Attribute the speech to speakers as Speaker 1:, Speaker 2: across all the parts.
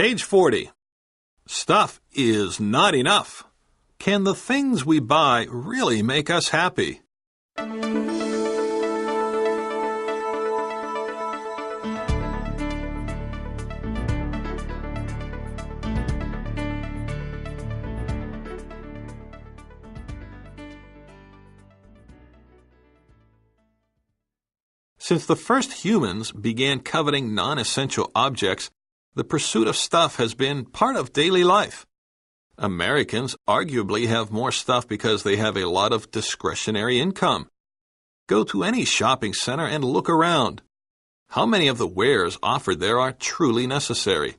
Speaker 1: Page 40. Stuff is not enough. Can the things we buy really make us happy? Since the first humans began coveting non-essential objects, the pursuit of stuff has been part of daily life. Americans arguably have more stuff because they have a lot of discretionary income. Go to any shopping center and look around. How many of the wares offered there are truly necessary?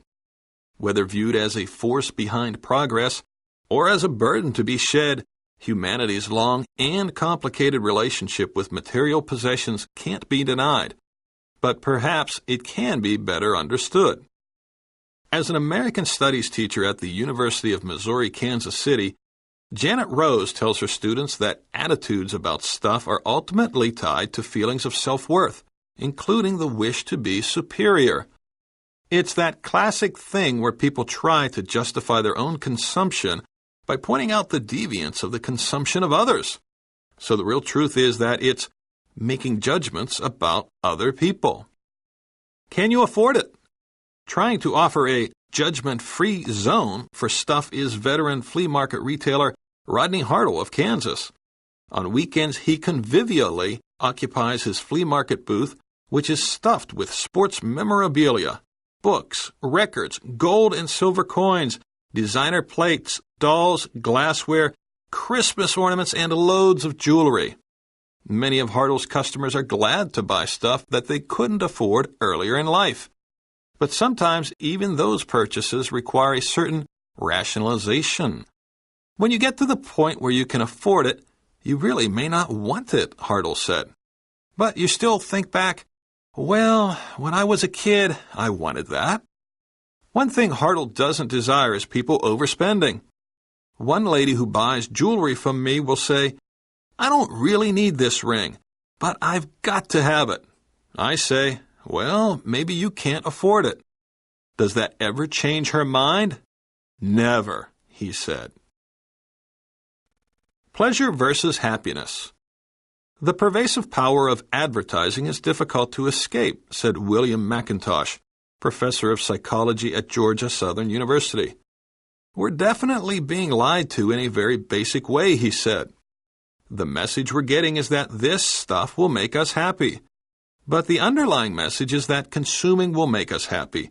Speaker 1: Whether viewed as a force behind progress or as a burden to be shed, humanity's long and complicated relationship with material possessions can't be denied, but perhaps it can be better understood. As an American Studies teacher at the University of Missouri, Kansas City, Janet Rose tells her students that attitudes about stuff are ultimately tied to feelings of self-worth, including the wish to be superior. It's that classic thing where people try to justify their own consumption by pointing out the deviance of the consumption of others. So the real truth is that it's making judgments about other people. Can you afford it? Trying to offer a judgment-free zone for stuff is veteran flea market retailer Rodney Hartle of Kansas. On weekends, he convivially occupies his flea market booth, which is stuffed with sports memorabilia, books, records, gold and silver coins, designer plates, dolls, glassware, Christmas ornaments, and loads of jewelry. Many of Hartle's customers are glad to buy stuff that they couldn't afford earlier in life. But sometimes even those purchases require a certain rationalization. When you get to the point where you can afford it, you really may not want it, Hartle said. But you still think back, well, when I was a kid, I wanted that. One thing Hartle doesn't desire is people overspending. One lady who buys jewelry from me will say, I don't really need this ring, but I've got to have it. I say, well, maybe you can't afford it. Does that ever change her mind? Never, he said. Pleasure versus happiness. The pervasive power of advertising is difficult to escape, said William McIntosh, professor of psychology at Georgia Southern University. We're definitely being lied to in a very basic way, he said. The message we're getting is that this stuff will make us happy. But the underlying message is that consuming will make us happy,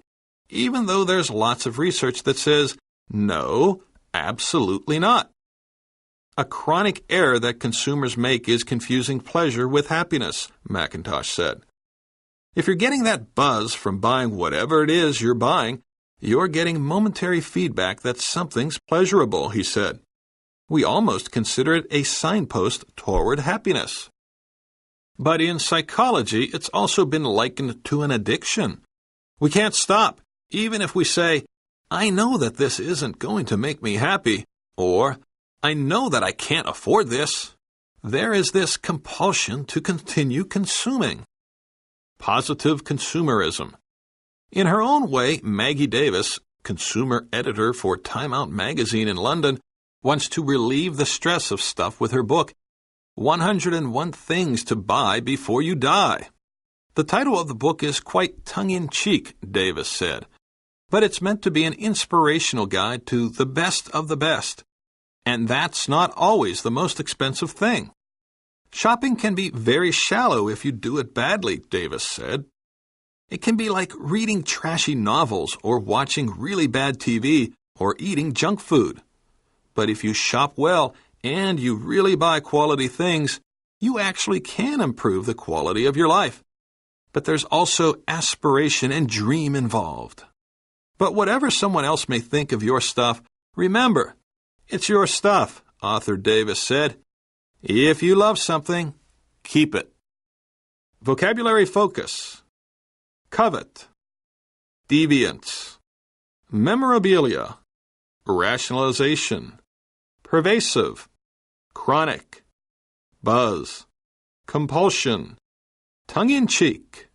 Speaker 1: even though there's lots of research that says, no, absolutely not. A chronic error that consumers make is confusing pleasure with happiness, McIntosh said. If you're getting that buzz from buying whatever it is you're buying, you're getting momentary feedback that something's pleasurable, he said. We almost consider it a signpost toward happiness. But in psychology, it's also been likened to an addiction. We can't stop, even if we say, I know that this isn't going to make me happy, or I know that I can't afford this. There is this compulsion to continue consuming. Positive consumerism. In her own way, Maggie Davis, consumer editor for Time Out magazine in London, wants to relieve the stress of stuff with her book, 101 Things to Buy Before You Die. The title of the book is quite tongue-in-cheek, Davis said, but it's meant to be an inspirational guide to the best of the best. And that's not always the most expensive thing. Shopping can be very shallow if you do it badly, Davis said. It can be like reading trashy novels or watching really bad TV or eating junk food. But if you shop well and you really buy quality things, you actually can improve the quality of your life. But there's also aspiration and dream involved. But whatever someone else may think of your stuff, remember, it's your stuff, author Davis said. If you love something, keep it. Vocabulary focus. Covet. Deviance. Memorabilia. Rationalization. Pervasive. Chronic. Buzz. Compulsion. Tongue-in-cheek.